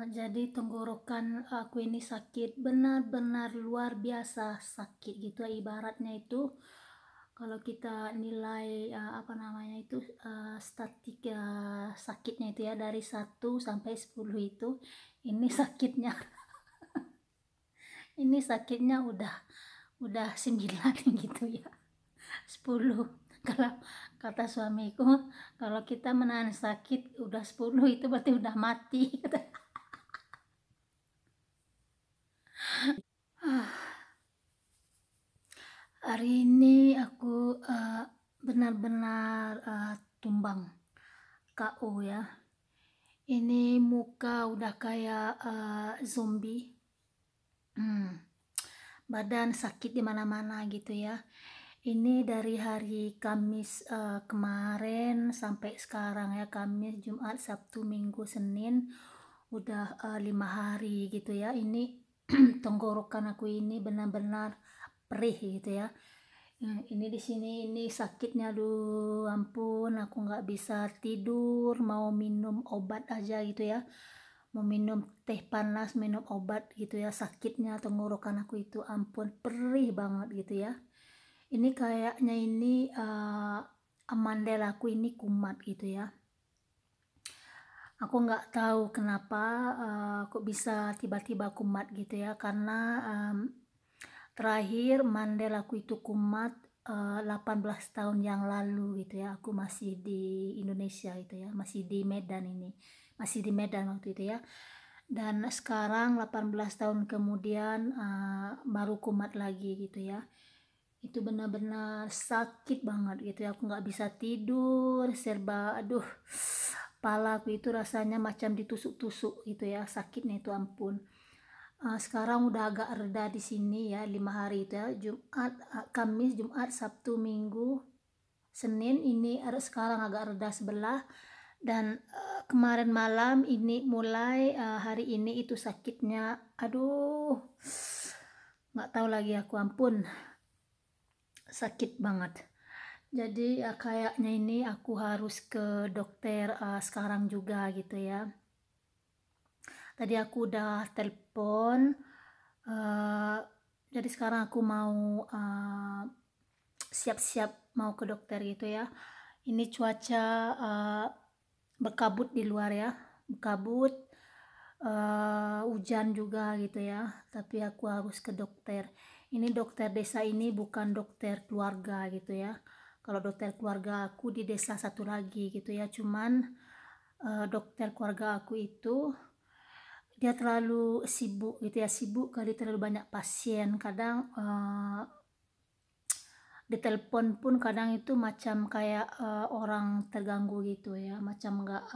Jadi tenggorokan aku ini sakit, benar-benar luar biasa sakit gitu ya. Ibaratnya itu kalau kita nilai apa namanya itu statik sakitnya itu ya dari 1 sampai 10 itu, ini sakitnya ini sakitnya udah 9 gitu ya. 10 kalau kata suamiku, kalau kita menahan sakit udah 10 itu berarti udah mati. Hari ini aku benar-benar tumbang KO ya. Ini muka udah kayak zombie. Badan sakit di mana-mana gitu ya. Ini dari hari Kamis kemarin sampai sekarang ya, Kamis, Jumat, Sabtu, Minggu, Senin, udah 5 hari gitu ya. Ini tenggorokan aku ini benar-benar perih gitu ya. Ini di sini ini sakitnya, aduh ampun, aku nggak bisa tidur, mau minum obat aja gitu ya, mau minum teh panas, minum obat gitu ya, sakitnya tenggorokan aku itu ampun perih banget gitu ya. Ini kayaknya ini amandel aku ini kumat gitu ya. Aku nggak tahu kenapa kok bisa tiba-tiba kumat gitu ya, karena terakhir mandel aku itu kumat 18 tahun yang lalu gitu ya. Aku masih di Indonesia gitu ya, masih di Medan ini, masih di Medan waktu itu ya. Dan sekarang 18 tahun kemudian baru kumat lagi gitu ya. Itu benar-benar sakit banget gitu ya, aku nggak bisa tidur, serba aduh, kepala aku itu rasanya macam ditusuk-tusuk gitu ya, sakitnya itu ampun. Sekarang udah agak reda di sini ya, 5 hari itu ya, Jumat, Kamis, Jumat, Sabtu, Minggu, Senin, ini sekarang agak reda sebelah. Dan kemarin malam ini mulai hari ini itu sakitnya, aduh nggak tahu lagi aku, ampun sakit banget. Jadi ya kayaknya ini aku harus ke dokter sekarang juga gitu ya. Tadi aku udah telepon, jadi sekarang aku mau siap-siap mau ke dokter gitu ya. Ini cuaca berkabut di luar ya, berkabut, hujan juga gitu ya, tapi aku harus ke dokter. Ini dokter desa ini bukan dokter keluarga gitu ya. Kalau dokter keluarga aku di desa satu lagi gitu ya, cuman dokter keluarga aku itu dia terlalu sibuk gitu ya, sibuk kali, terlalu banyak pasien. Kadang di telepon pun kadang itu macam kayak orang terganggu gitu ya, macam enggak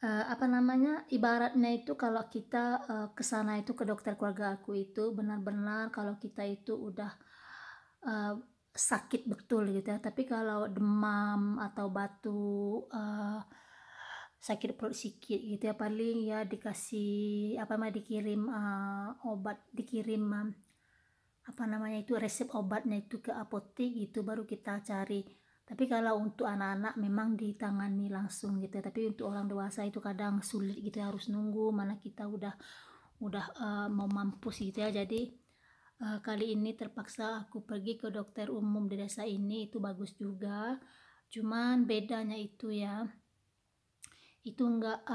apa namanya, ibaratnya itu kalau kita ke sana itu ke dokter keluarga aku itu benar-benar kalau kita itu udah uh, sakit betul gitu ya. Tapi kalau demam atau batuk, sakit perut sikit gitu ya, paling ya dikasih apa namanya, dikirim obat, dikirim apa namanya itu resep obatnya itu ke apotek gitu, baru kita cari. Tapi kalau untuk anak-anak memang ditangani langsung gitu ya. Tapi untuk orang dewasa itu kadang sulit gitu ya, harus nunggu, mana kita udah mau mampus gitu ya. Jadi kali ini terpaksa aku pergi ke dokter umum di desa ini, itu bagus juga. Cuman bedanya itu ya, itu enggak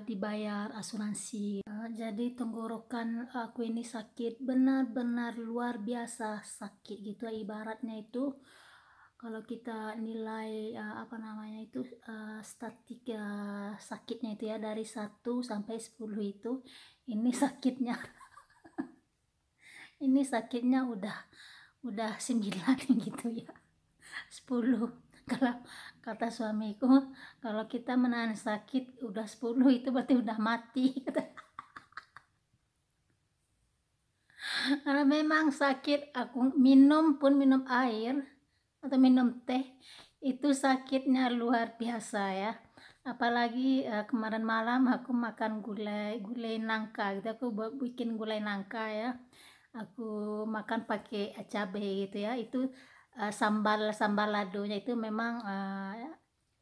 dibayar asuransi. Jadi tenggorokan aku ini sakit, benar-benar luar biasa sakit gitu ya. Ibaratnya itu kalau kita nilai apa namanya itu statik sakitnya itu ya dari 1 sampai 10 itu, ini sakitnya ini sakitnya udah 9 gitu ya. 10 kalau kata suamiku, kalau kita menahan sakit udah 10 itu berarti udah mati. Karena memang sakit, aku minum pun, minum air atau minum teh itu sakitnya luar biasa ya. Apalagi kemarin malam aku makan gulai nangka gitu, aku bikin gulai nangka ya, aku makan pakai cabai gitu ya. Itu sambal ladonya itu memang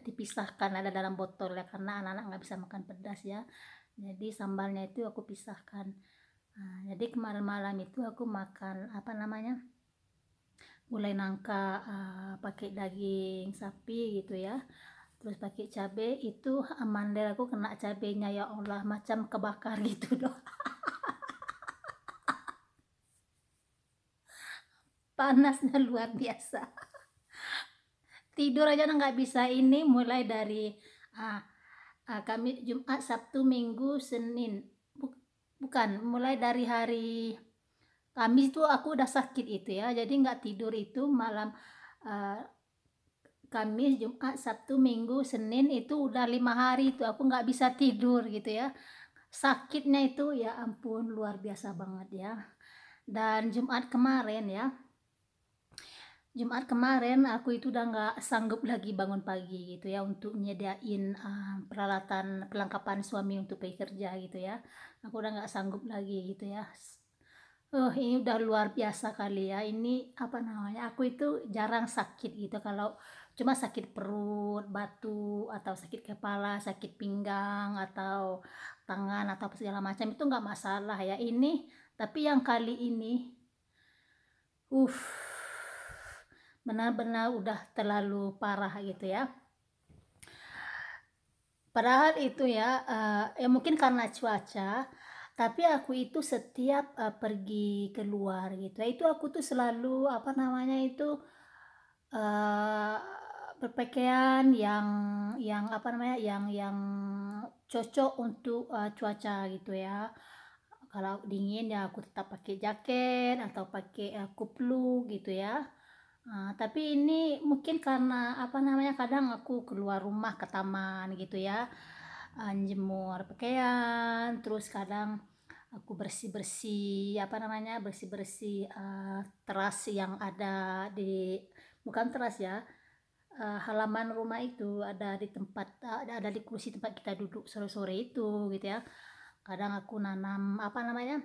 dipisahkan, ada dalam botol ya, karena anak-anak nggak bisa makan pedas ya. Jadi sambalnya itu aku pisahkan. Nah, jadi kemarin malam itu aku makan apa namanya, gulai nangka pakai daging sapi gitu ya, terus pakai cabai. Itu amandel aku kena cabenya, ya Allah, macam kebakar gitu doh. Panasnya luar biasa. Tidur aja nggak bisa. Ini mulai dari kami Jumat, Sabtu, Minggu, Senin. Bukan, mulai dari hari Kamis itu aku udah sakit itu ya. Jadi nggak tidur itu malam Kamis, Jumat, Sabtu, Minggu, Senin, itu udah 5 hari itu aku nggak bisa tidur gitu ya. Sakitnya itu ya ampun luar biasa banget ya. Dan Jumat kemarin aku itu udah nggak sanggup lagi bangun pagi gitu ya, untuk nyediain peralatan perlengkapan suami untuk pergi kerja gitu ya. Aku udah nggak sanggup lagi gitu ya. Ini udah luar biasa kali ya. Ini apa namanya, aku itu jarang sakit gitu. Kalau cuma sakit perut, batuk, atau sakit kepala, sakit pinggang, atau tangan, atau apa segala macam, itu nggak masalah ya. Tapi yang kali ini benar-benar udah terlalu parah gitu ya. Padahal itu ya, mungkin karena cuaca, tapi aku itu setiap pergi keluar gitu ya, itu aku tuh selalu apa namanya itu berpakaian yang apa namanya, yang cocok untuk cuaca gitu ya. Kalau dingin ya aku tetap pakai jaket atau pakai kupluk gitu ya. Tapi ini mungkin karena apa namanya, kadang aku keluar rumah ke taman gitu ya, jemur pakaian, terus kadang aku bersih-bersih apa namanya, bersih-bersih teras yang ada di, bukan teras ya, halaman rumah itu, ada di tempat, ada di kursi tempat kita duduk sore-sore itu gitu ya. Kadang aku nanam apa namanya,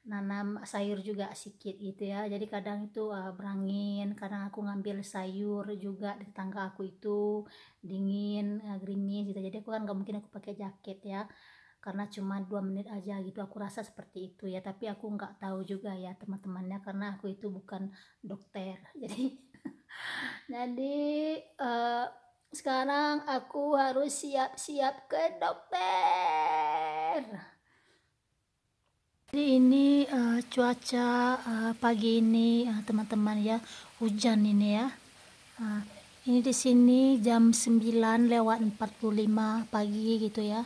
nanam sayur juga sedikit gitu ya. Jadi kadang itu berangin, kadang aku ngambil sayur juga di tetangga aku itu dingin, gerimis gitu. Jadi aku kan nggak mungkin aku pakai jaket ya, karena cuma 2 menit aja gitu. Aku rasa seperti itu ya, tapi aku nggak tahu juga ya teman-temannya, karena aku itu bukan dokter. Jadi sekarang aku harus siap-siap ke dokter. Jadi ini cuaca pagi ini teman-teman ya, hujan ini ya. Ini di sini jam 9:45 pagi gitu ya.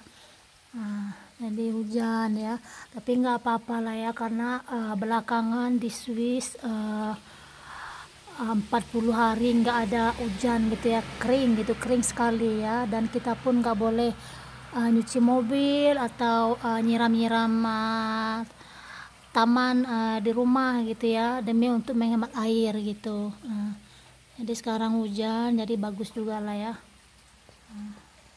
Jadi hujan ya, tapi nggak apa-apa lah ya, karena belakangan di Swiss 40 hari nggak ada hujan gitu ya, kering sekali ya. Dan kita pun nggak boleh nyuci mobil atau nyiram-nyiram taman di rumah gitu ya, demi untuk menghemat air gitu. Jadi sekarang hujan, jadi bagus juga lah ya.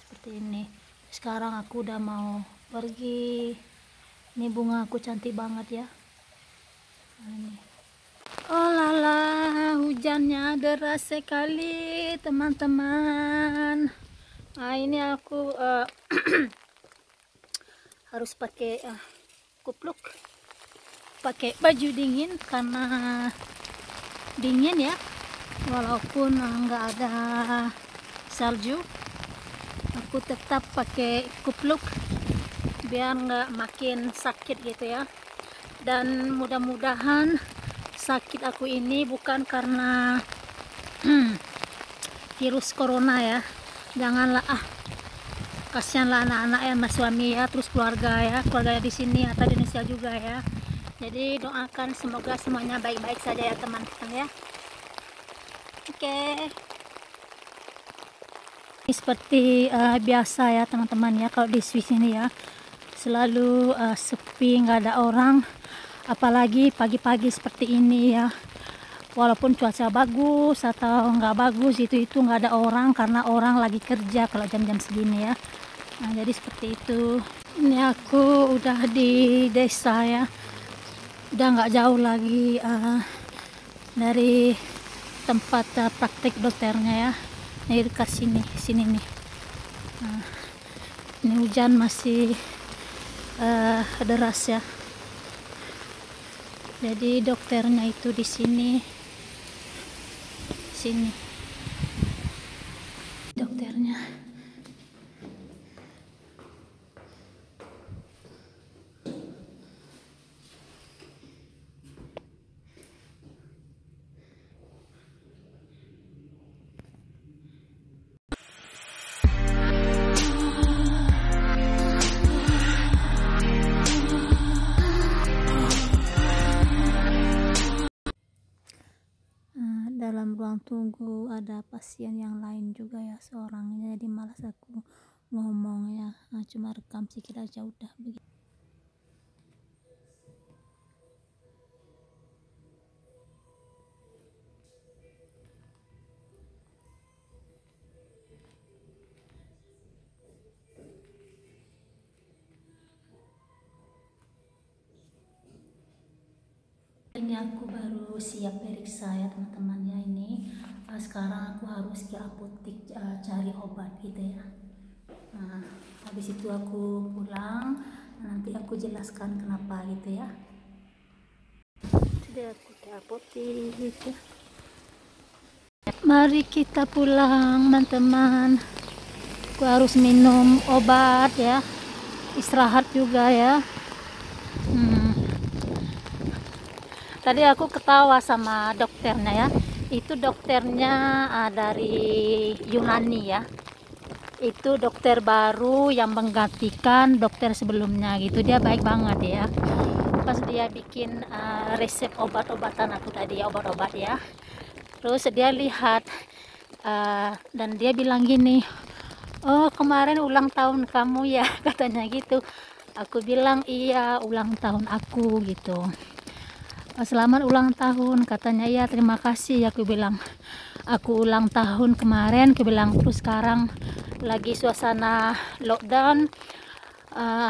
Seperti ini. Sekarang aku udah mau pergi. Ini bunga aku cantik banget ya. Ini. Oh lala, hujannya deras sekali teman-teman. Ini aku harus pakai kupluk, pakai baju dingin karena dingin ya, walaupun nggak ada salju, aku tetap pakai kupluk biar nggak makin sakit gitu ya. Dan mudah-mudahan sakit aku ini bukan karena virus corona ya. Janganlah kasihanlah anak-anak ya, mas suami ya, terus keluarga di sini atau di Indonesia juga ya. Jadi doakan semoga semuanya baik-baik saja ya teman-teman ya. Oke. Ini seperti biasa ya teman-teman ya, kalau di Swiss ini ya selalu sepi, nggak ada orang, apalagi pagi-pagi seperti ini ya. Walaupun cuaca bagus atau nggak bagus itu nggak ada orang, karena orang lagi kerja kalau jam-jam segini ya. Jadi seperti itu. Ini aku udah di desa ya, udah nggak jauh lagi dari tempat praktik dokternya ya. Ini dekat sini nih. Nah, ini hujan masih deras ya. Jadi dokternya itu di sini dokternya. Dalam ruang tunggu ada pasien yang lain juga ya, seorangnya, jadi malas aku ngomong ya. Cuma rekam sedikit aja udah begitu. Ini aku baru siap periksa ya teman-teman ya. Ini sekarang aku harus ke apotek cari obat gitu ya. Nah, habis itu aku pulang, nanti aku jelaskan kenapa gitu ya. Jadi aku ke apotek gitu. Mari kita pulang teman-teman. Aku harus minum obat ya, istirahat juga ya. Tadi aku ketawa sama dokternya ya. Itu dokternya dari Yunani ya. Itu dokter baru yang menggantikan dokter sebelumnya gitu. Dia baik banget ya. Pas dia bikin resep obat-obatan aku tadi ya, obat-obat ya. Terus dia lihat dan dia bilang gini, "Oh, kemarin ulang tahun kamu ya," katanya gitu. Aku bilang, "Iya, ulang tahun aku," gitu. "Selamat ulang tahun," katanya. "Ya, terima kasih," aku bilang. "Aku ulang tahun kemarin," aku bilang. "Terus sekarang lagi suasana lockdown,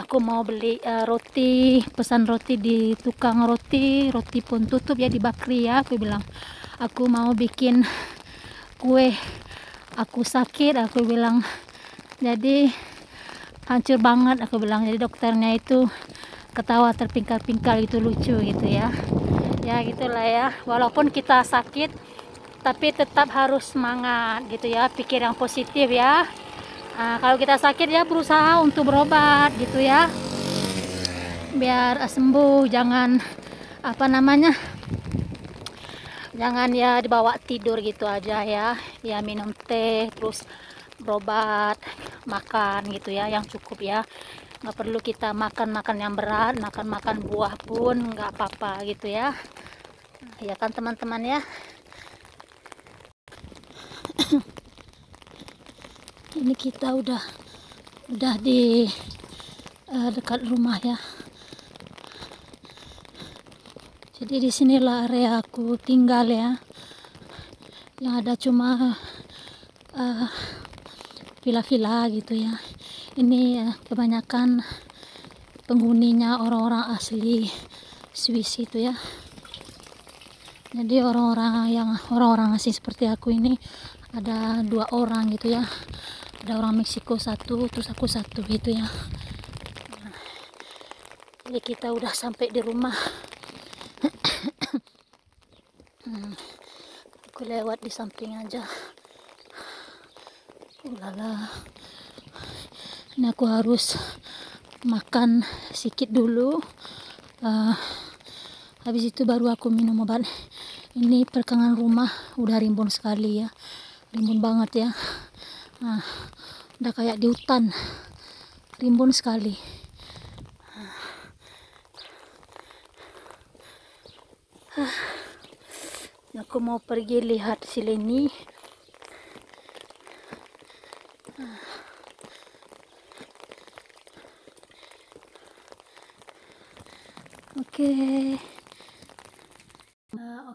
aku mau beli roti, pesan roti di tukang roti pun tutup ya, di bakery ya," aku bilang. "Aku mau bikin kue, aku sakit," aku bilang. "Jadi hancur banget," aku bilang. Jadi dokternya itu ketawa terpingkal-pingkal gitu, lucu gitu ya. Ya gitulah ya, walaupun kita sakit tapi tetap harus semangat gitu ya, pikir yang positif ya. Kalau kita sakit ya berusaha untuk berobat gitu ya, biar sembuh. Jangan jangan ya dibawa tidur gitu aja ya. Ya minum teh, terus berobat, makan gitu ya yang cukup ya. Nggak perlu kita makan yang berat, makan buah pun nggak apa-apa gitu ya. Ya kan teman-teman ya. Ini kita udah di dekat rumah ya. Jadi di sinilah area aku tinggal ya. Yang ada cuma villa-villa gitu ya. Ini kebanyakan penghuninya orang-orang asli Swiss itu ya. Jadi orang-orang asing seperti aku ini ada 2 orang gitu ya. Ada orang Meksiko 1, terus aku 1 gitu ya. Jadi kita udah sampai di rumah. Aku lewat di samping aja. Ulala. Ini aku harus makan sedikit dulu. Habis itu baru aku minum obat. Ini perkangan rumah udah rimbun sekali ya, rimbun banget ya. Udah kayak di hutan, rimbun sekali. Aku mau pergi lihat si Leni.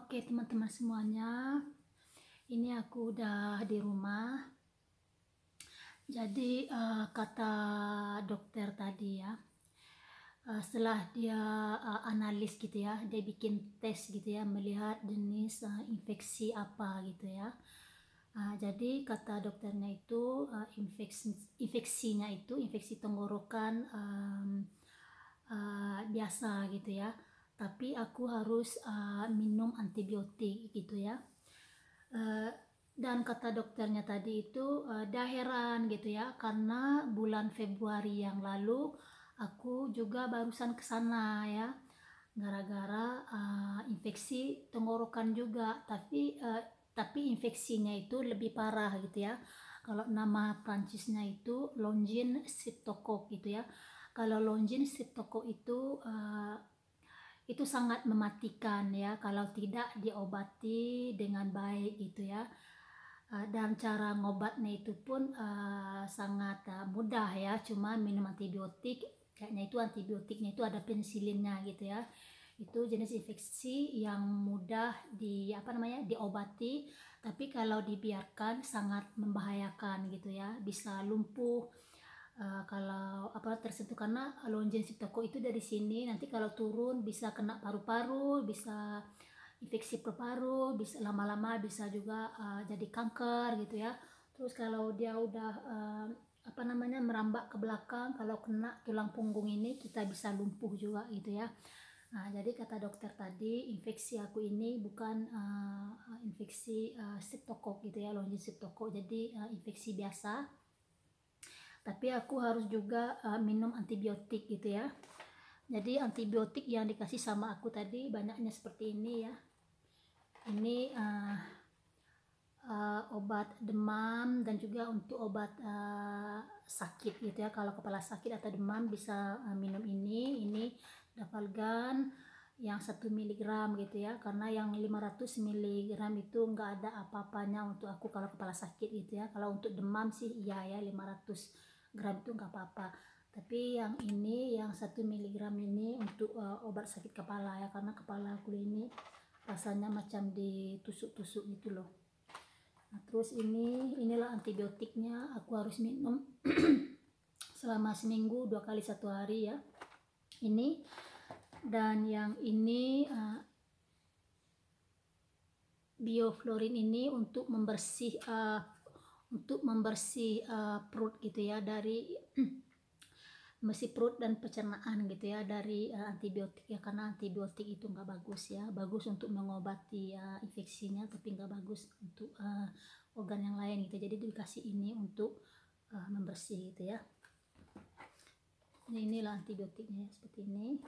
Oke teman-teman semuanya, ini aku udah di rumah. Jadi kata dokter tadi ya, setelah dia analis gitu ya, dia bikin tes gitu ya, melihat jenis infeksi apa gitu ya. Jadi kata dokternya itu infeksinya itu infeksi tenggorokan biasa gitu ya, tapi aku harus minum antibiotik gitu ya. Dan kata dokternya tadi itu dah heran gitu ya, karena bulan Februari yang lalu aku juga barusan ke sana ya, gara-gara infeksi tenggorokan juga, tapi infeksinya itu lebih parah gitu ya. Kalau nama Prancisnya itu Longin Streptococcus gitu ya. Kalau Longin Streptococcus itu sangat mematikan ya kalau tidak diobati dengan baik gitu ya. Dan cara ngobatnya itu pun sangat mudah ya, cuma minum antibiotik, kayaknya itu antibiotiknya itu ada penisilinnya gitu ya. Itu jenis infeksi yang mudah diobati, tapi kalau dibiarkan sangat membahayakan gitu ya, bisa lumpuh kalau tersentuh, karena Longin Streptococcus itu dari sini nanti kalau turun bisa kena paru-paru, bisa infeksi paru-paru, bisa lama-lama bisa juga jadi kanker gitu ya. Terus kalau dia udah merambat ke belakang, kalau kena tulang punggung ini kita bisa lumpuh juga gitu ya. Jadi kata dokter tadi infeksi aku ini bukan infeksi Streptococcus gitu ya, Longin Streptococcus, jadi infeksi biasa. Tapi aku harus juga minum antibiotik gitu ya. Jadi antibiotik yang dikasih sama aku tadi banyaknya seperti ini ya. Ini obat demam dan juga untuk obat sakit gitu ya. Kalau kepala sakit atau demam bisa minum ini Dafalgan yang 1 mg gitu ya, karena yang 500 mg itu enggak ada apa-apanya untuk aku kalau kepala sakit gitu ya. Kalau untuk demam sih iya ya, 500 gram itu enggak apa-apa. Tapi yang ini yang 1 mg ini untuk obat sakit kepala ya, karena kepala aku ini rasanya macam ditusuk-tusuk gitu loh. Terus inilah antibiotiknya, aku harus minum selama seminggu 2 kali 1 hari ya. Ini dan yang ini bioflorin ini untuk membersih perut gitu ya, dari membersih perut dan pencernaan gitu ya dari antibiotik ya, karena antibiotik itu nggak bagus ya, bagus untuk mengobati infeksinya tapi nggak bagus untuk organ yang lain gitu. Jadi dikasih ini untuk membersih gitu ya. Inilah antibiotiknya seperti ini.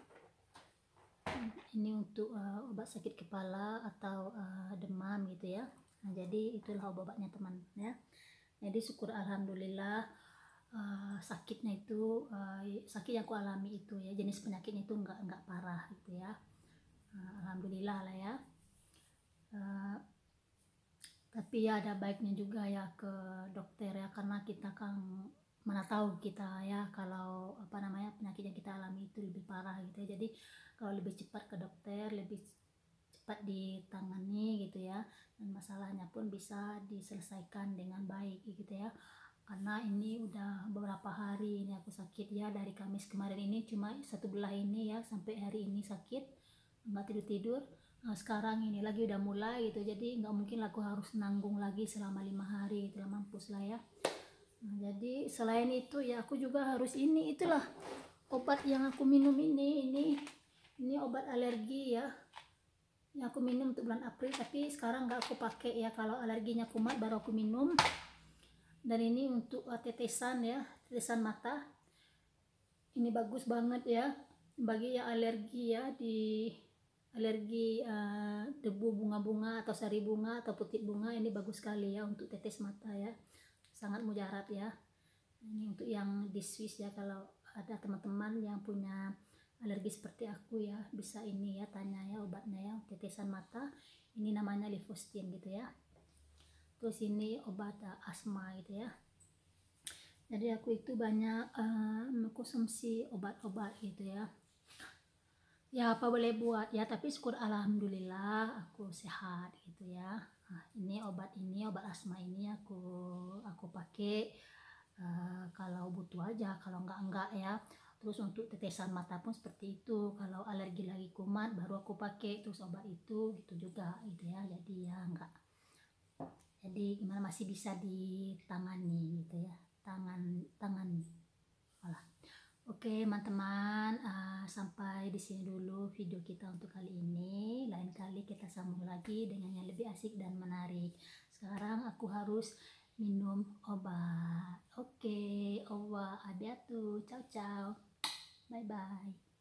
Ini untuk obat sakit kepala atau demam gitu ya. Jadi itulah obatnya teman ya. Jadi syukur alhamdulillah sakitnya itu sakit yang aku alami itu ya, jenis penyakitnya itu enggak parah gitu ya. Alhamdulillah lah ya. Tapi ya ada baiknya juga ya ke dokter ya, karena kita kan mana tahu kita ya kalau penyakit yang kita alami itu lebih parah gitu ya. Jadi kalau lebih cepat ke dokter, lebih cepat ditangani gitu ya, dan masalahnya pun bisa diselesaikan dengan baik gitu ya. Karena ini udah beberapa hari ini aku sakit ya, dari Kamis kemarin ini cuma 1 belah ini ya, sampai hari ini sakit nggak tidur-tidur. Sekarang ini lagi udah mulai gitu, jadi nggak mungkin aku harus nanggung lagi selama 5 hari gitu, mampus lah ya. Jadi selain itu ya aku juga harus itulah obat yang aku minum ini obat alergi ya, yang aku minum untuk bulan April, tapi sekarang nggak aku pakai ya, kalau alerginya kumat baru aku minum. Dan ini untuk tetesan ya, tetesan mata, ini bagus banget ya bagi yang alergi ya, alergi debu bunga-bunga atau sari bunga atau putih bunga, ini bagus sekali ya untuk tetes mata ya, sangat mujarab ya. Ini untuk yang di Swiss ya, kalau ada teman-teman yang punya alergi seperti aku ya, bisa ini ya, tanya ya obatnya ya, tetesan mata, ini namanya Lifostin gitu ya. Terus ini obat asma gitu ya. Jadi aku itu banyak mengkonsumsi obat-obat gitu ya. Ya apa boleh buat ya, tapi syukur alhamdulillah aku sehat gitu ya. Ini obat asma ini aku pakai kalau butuh aja, kalau enggak ya. Terus untuk tetesan mata pun seperti itu, kalau alergi lagi kumat baru aku pakai terus obat itu gitu juga gitu ya. Jadi ya enggak Jadi gimana masih bisa ditangani gitu ya, tangan. Olah. Oke teman-teman, sampai di sini dulu video kita untuk kali ini. Lain kali kita sambung lagi dengan yang lebih asik dan menarik. Sekarang aku harus minum obat. Oke, owa abiatu. Ciao ciao. Bye bye.